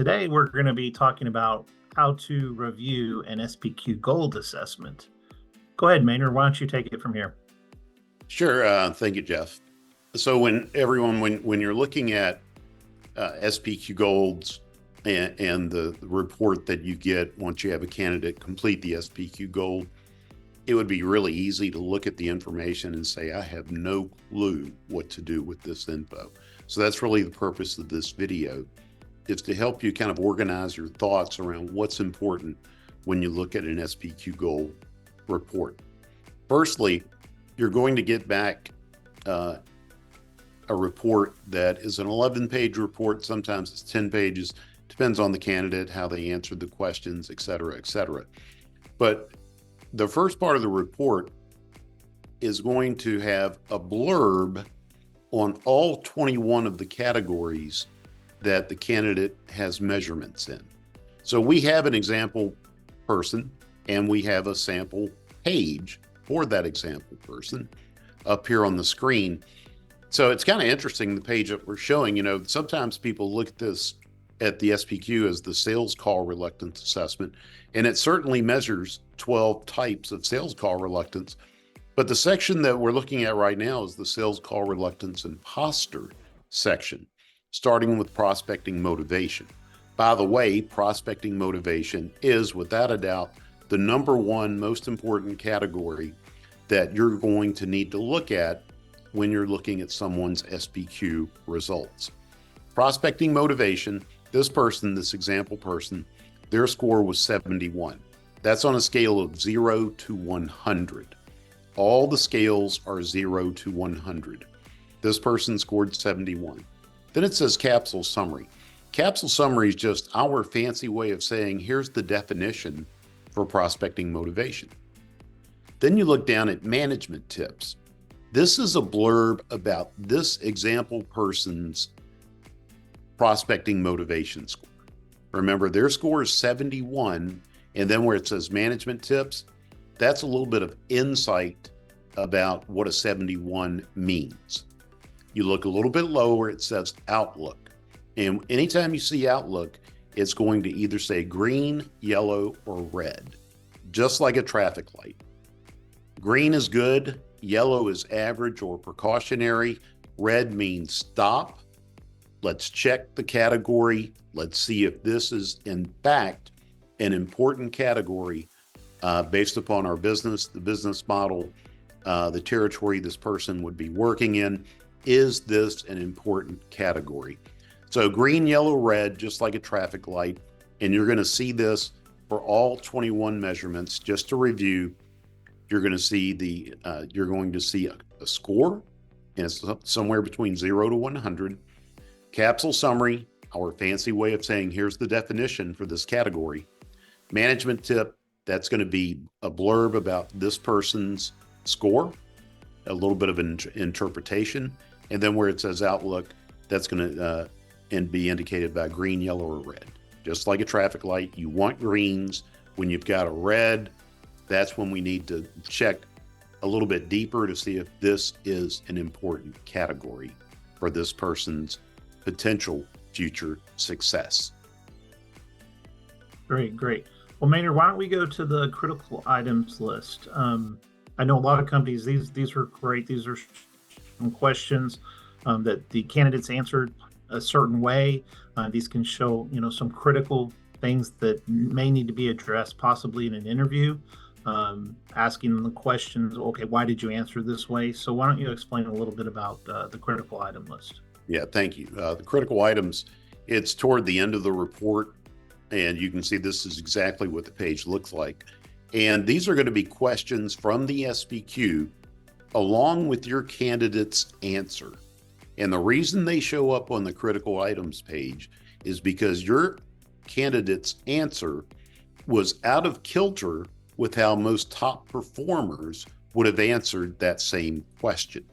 today we're going to be talking about how to review an SPQ Gold Assessment. Go ahead, Maynard. Why don't you take it from here? Sure. Thank you, Jeff. So when you're looking at SPQ Golds and the report that you get once you have a candidate complete the SPQ Gold, it would be really easy to look at the information and say, I have no clue what to do with this info. So that's really the purpose of this video, is to help you kind of organize your thoughts around what's important when you look at an SPQ Gold report. Firstly, you're going to get back a report that is an 11-page report. Sometimes it's 10 pages, depends on the candidate, how they answered the questions, et cetera, et cetera. But the first part of the report is going to have a blurb on all 21 of the categories that the candidate has measurements in. So we have an example person and we have a sample page for that example person up here on the screen. So it's kind of interesting, the page that we're showing. Sometimes people look at this at the SPQ as the sales call reluctance assessment, and it certainly measures 12 types of sales call reluctance. But the section that we're looking at right now is the sales call reluctance imposter section, starting with prospecting motivation. By the way, prospecting motivation is without a doubt the number one most important category that you're going to need to look at when you're looking at someone's SPQ results. Prospecting motivation, this example person, their score was 71. That's on a scale of 0 to 100. All the scales are 0 to 100. This person scored 71. Then it says capsule summary. Capsule summary is just our fancy way of saying, here's the definition for prospecting motivation. Then you look down at management tips. This is a blurb about this example person's prospecting motivation score. Remember, their score is 71, and then where it says management tips, that's a little bit of insight about what a 71 means. You look a little bit lower, it says outlook. And anytime you see outlook, it's going to either say green, yellow, or red, just like a traffic light. Green is good, yellow is average or precautionary, red means stop. Let's check the category. Let's see if this is in fact an important category based upon our business, the business model, the territory this person would be working in. Is this an important category? So green, yellow, red, just like a traffic light. And you're going to see this for all 21 measurements. Just to review, you're going to see a score, and it's somewhere between 0 to 100. Capsule summary, our fancy way of saying, here's the definition for this category. Management tip, that's going to be a blurb about this person's score, a little bit of an interpretation. And then where it says outlook, that's going to be indicated by green, yellow, or red. Just like a traffic light, you want greens. When you've got a red, that's when we need to check a little bit deeper to see if this is an important category for this person's potential future success. Great. Well, Maynard, why don't we go to the critical items list? I know a lot of companies, these are great. These are some questions that the candidates answered a certain way. These can show, some critical things that may need to be addressed possibly in an interview. Asking them the questions, okay, why did you answer this way? So why don't you explain a little bit about the critical item list? Yeah, thank you. The critical items, it's toward the end of the report, and you can see this is exactly what the page looks like. And these are going to be questions from the SPQ along with your candidate's answer. And the reason they show up on the critical items page is because your candidate's answer was out of kilter with how most top performers would have answered that same question.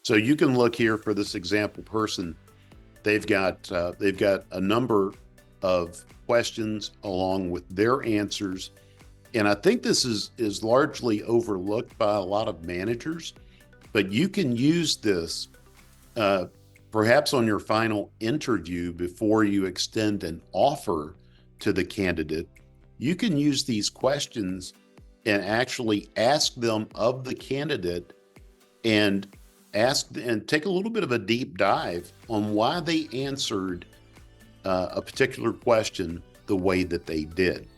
So you can look here for this example person. They've got a number of questions along with their answers. And I think this is largely overlooked by a lot of managers, but you can use this perhaps on your final interview before you extend an offer to the candidate, you can use these questions and actually ask them of the candidate and take a little bit of a deep dive on why they answered a particular question the way that they did.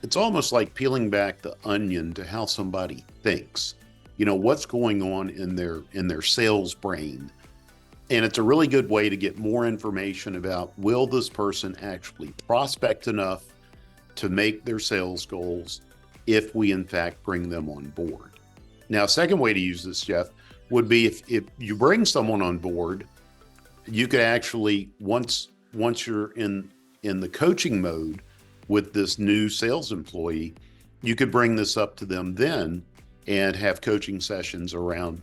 It's almost like peeling back the onion to how somebody thinks. You know, what's going on in their sales brain. And it's a really good way to get more information about, will this person actually prospect enough to make their sales goals if we in fact bring them on board. Now, second way to use this, Jeff, would be if you bring someone on board, you could actually, once you're in the coaching mode with this new sales employee, you could bring this up to them then and have coaching sessions around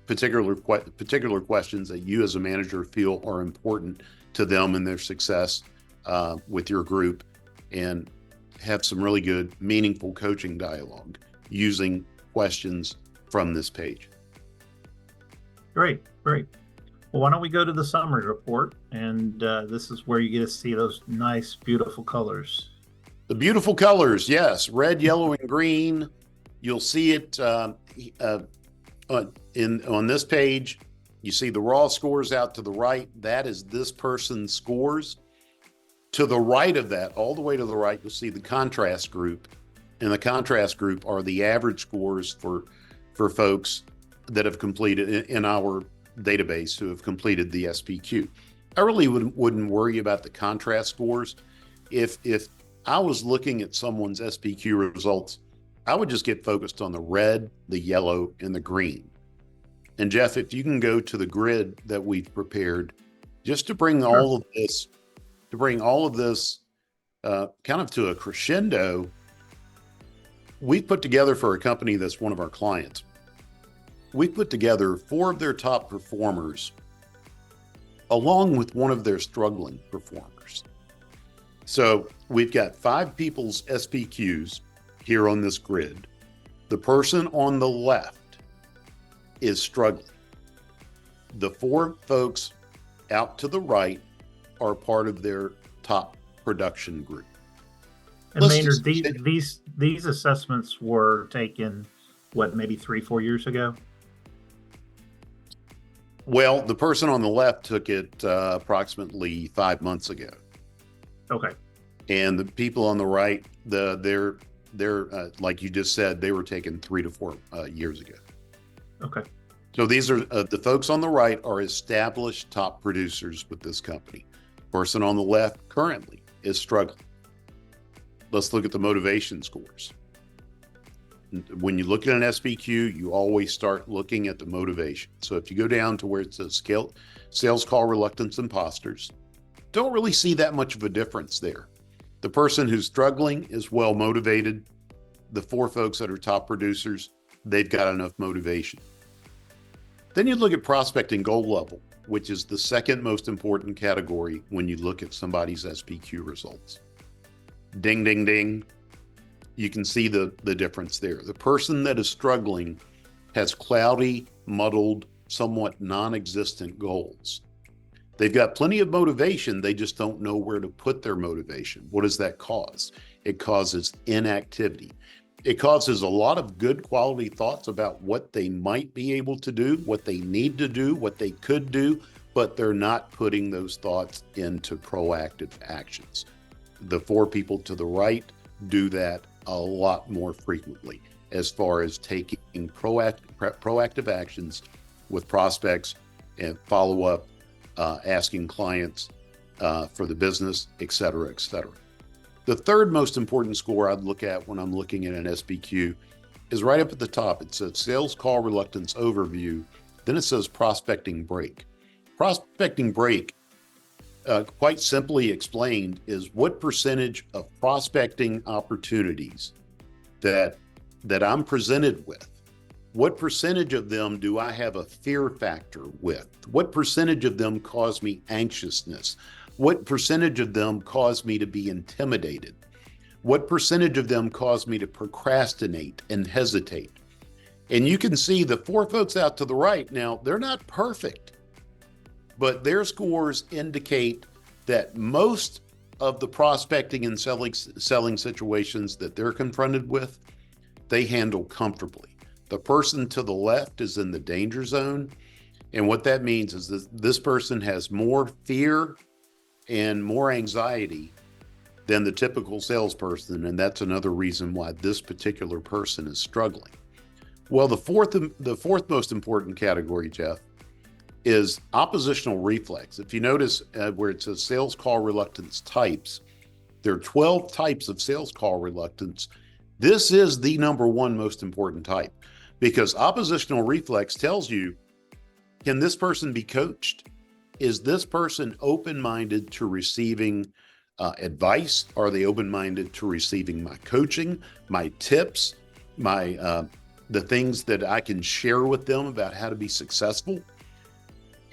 particular questions that you as a manager feel are important to them and their success with your group, and have some really good, meaningful coaching dialogue using questions from this page. Great. Well, why don't we go to the summary report? And this is where you get to see those nice, beautiful colors. The beautiful colors, yes, red, yellow, and green. You'll see it on this page. You see the raw scores out to the right. That is this person's scores. To the right of that, all the way to the right, you'll see the contrast group. And the contrast group are the average scores for folks that have completed in our database who have completed the SPQ. I really wouldn't worry about the contrast scores. If I was looking at someone's SPQ results, I would just get focused on the red, the yellow, and the green. And Jeff, if you can go to the grid that we've prepared, just to bring all of this, kind of to a crescendo, we've put together for a company that's one of our clients. We put together 4 of their top performers along with one of their struggling performers. So we've got 5 people's SPQs here on this grid. The person on the left is struggling. The 4 folks out to the right are part of their top production group. And Maynard, these assessments were taken, what, maybe 3-4 years ago? Well, the person on the left took it approximately 5 months ago. Okay. And the people on the right, they're like you just said, they were taken 3 to 4 years ago. Okay. So these are the folks on the right are established top producers with this company. Person on the left currently is struggling. Let's look at the motivation scores. When you look at an SPQ, you always start looking at the motivation. So if you go down to where it says sales call reluctance imposters, don't really see that much of a difference there. The person who's struggling is well motivated. The 4 folks that are top producers, they've got enough motivation. Then you look at prospecting goal level, which is the second most important category when you look at somebody's SPQ results. Ding, ding, ding. You can see the difference there. The person that is struggling has cloudy, muddled, somewhat non-existent goals. They've got plenty of motivation. They just don't know where to put their motivation. What does that cause? It causes inactivity. It causes a lot of good quality thoughts about what they might be able to do, what they need to do, what they could do, but they're not putting those thoughts into proactive actions. The 4 people to the right do that a lot more frequently as far as taking proactive actions with prospects and follow up, asking clients for the business, et cetera, et cetera. The third most important score I'd look at when I'm looking at an SPQ is right up at the top. It says sales call reluctance overview. Then it says prospecting break. Prospecting break, quite simply explained, is what percentage of prospecting opportunities that I'm presented with. What percentage of them do I have a fear factor with? What percentage of them cause me anxiousness? What percentage of them cause me to be intimidated? What percentage of them cause me to procrastinate and hesitate? And you can see the 4 folks out to the right now, they're not perfect. but their scores indicate that most of the prospecting and selling situations that they're confronted with, they handle comfortably. The person to the left is in the danger zone. And what that means is that this person has more fear and more anxiety than the typical salesperson. And that's another reason why this particular person is struggling. Well, the fourth most important category, Jeff, is oppositional reflex. If you notice where it says sales call reluctance types, there are 12 types of sales call reluctance. This is the number one most important type, because oppositional reflex tells you, can this person be coached? Is this person open-minded to receiving advice? Are they open-minded to receiving my coaching, my tips, the things that I can share with them about how to be successful?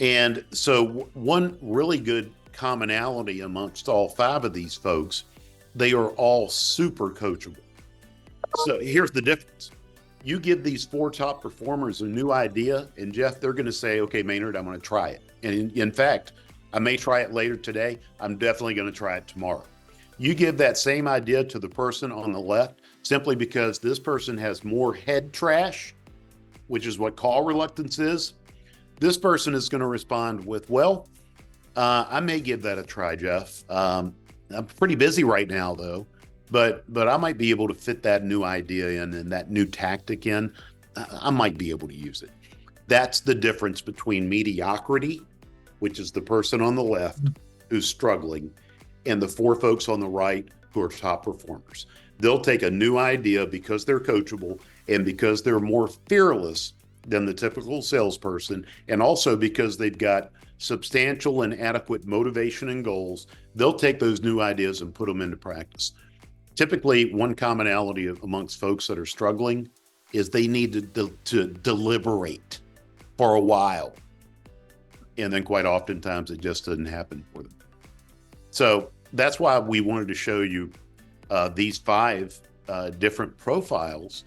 And so one really good commonality amongst all 5 of these folks, they are all super coachable. So here's the difference. You give these 4 top performers a new idea, and Jeff, they're going to say, okay, Maynard, I'm going to try it. And in fact, I may try it later today. I'm definitely going to try it tomorrow. You give that same idea to the person on the left, simply because this person has more head trash, which is what call reluctance is. This person is going to respond with, well, I may give that a try, Jeff. I'm pretty busy right now, though. But I might be able to fit that new idea in and that new tactic in. I might be able to use it. That's the difference between mediocrity, which is the person on the left who's struggling, and the 4 folks on the right who are top performers. They'll take a new idea because they're coachable and because they're more fearless than the typical salesperson, and also because they've got substantial and adequate motivation and goals. They'll take those new ideas and put them into practice. Typically, one commonality amongst folks that are struggling is they need to deliberate for a while. And then quite oftentimes it just doesn't happen for them. So that's why we wanted to show you these 5 different profiles.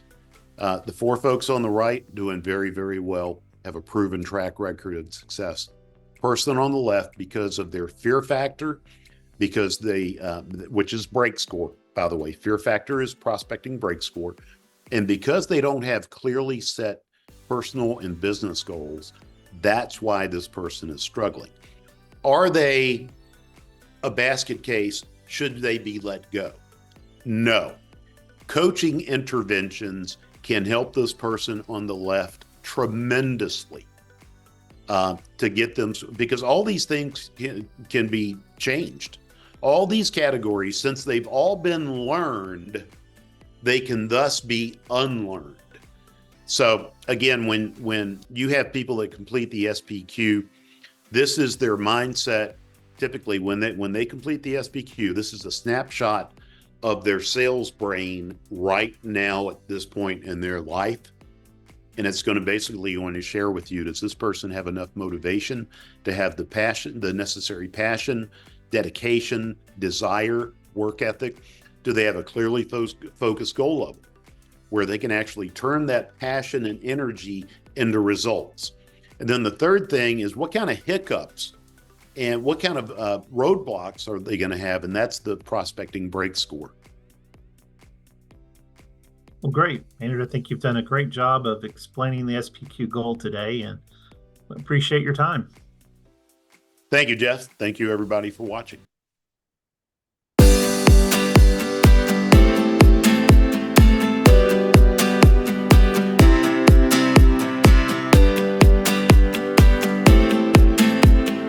The 4 folks on the right doing very, very well, have a proven track record of success. Person on the left, because of their fear factor, because which is break score. By the way, fear factor is prospecting break score. And because they don't have clearly set personal and business goals, that's why this person is struggling. Are they a basket case? Should they be let go? No. Coaching interventions can help this person on the left tremendously to get them, because all these things can be changed. All these categories, since they've all been learned, they can thus be unlearned. So again, when you have people that complete the SPQ, this is their mindset. Typically, when they complete the SPQ, this is a snapshot of their sales brain right now at this point in their life. And it's going to share with you, does this person have enough motivation to have the passion, the necessary passion, dedication, desire, work ethic? Do they have a clearly focused goal level where they can actually turn that passion and energy into results? And then the third thing is, what kind of hiccups and what kind of roadblocks are they going to have? And that's the prospecting break score. Well, great, Maynard. I think you've done a great job of explaining the SPQ Gold today, and appreciate your time. Thank you, Jeff. Thank you, everybody, for watching.